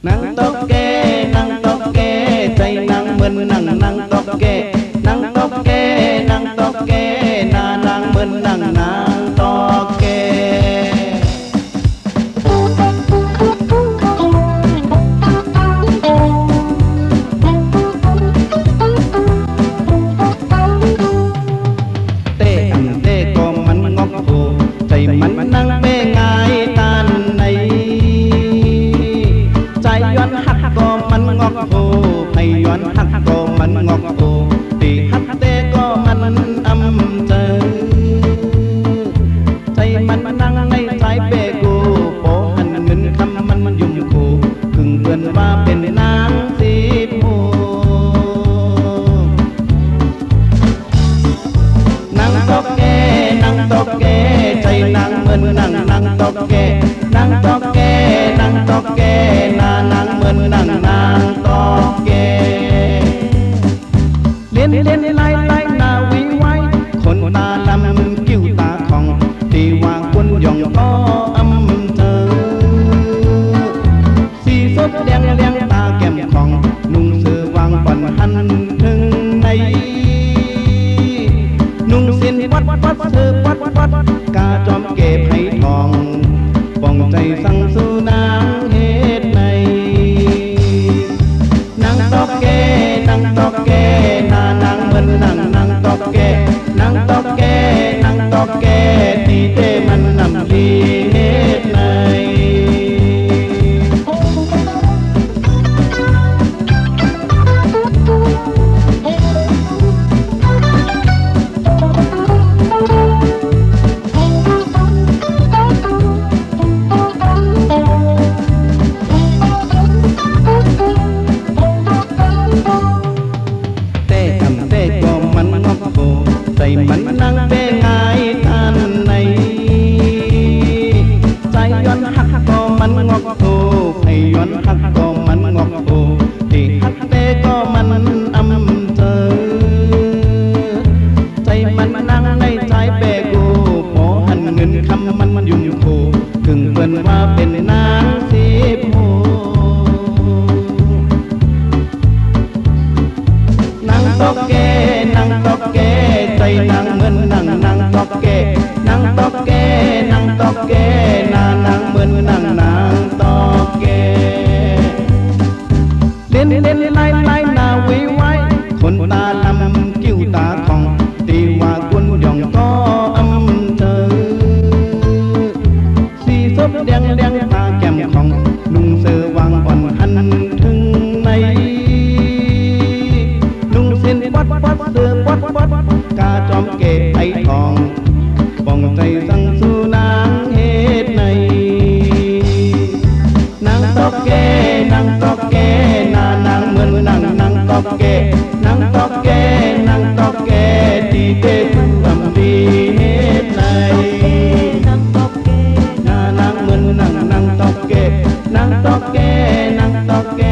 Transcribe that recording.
Nang toke tay nang men nang toke nang toke na nang men nang toke. Te ko man ngọc hồ tay man nang bê ngai tan này trái doan hắc ko man ngọc hồ hay doan hắc ko man ngọc hồ thì hắc te ko man âm trời tay man nang ngay trái bê cô phố hành ngân khăm man dùng cô cưng vườn và bên nang xịp hồ nang toke tay nang men nang toke na nang men nang toke liên lai na quý quáiคนตาลำกิ้วตาของที่ว่าคนยองก็âm thơสีสดแดงตาแก้มของนุ่งเสื้อวางปั่นหันถึงในนุ่งเส้นวัดเธอวัดกาจอมเก็บให้ทองป้องใจสั่งสู้นางเหตุในนางตอกเกนานางเหมือนนางตอกเกตีเตมันนำลีเหตุในtayมันนั่งเบงายท่านในใจย้อนหักก็มันงอกโตให้ย้อนหักก็มันงอกโตที่หักเตก็มันอำเจอใจมันนั่งในใจเบกูพอหันเงินคำมันยุ่งโคกึ่งเปิ้นว่าเป็นนางสิบโหนางตอกเกใจนางเหมือนนางตอกเกนะนางเหมือนนางตอกเกเล่นไล่นาวิไว้คนตาลำกิ้วตาของตีว่ากุนยองก็âmเธอสีสดแดงตาแก้มของนุ่งเสื้อวางอ่อนหันถึงในนุ่งเส้นวัดเสื้อวัดกาจอมเก็บไอ้ทองป้องใจสั่งสู้นางเหตุในนางตอกเกนางเหมือนนางตอกเกตีเตผู้อำดีเหตุในนางเหมือนนางตอกเก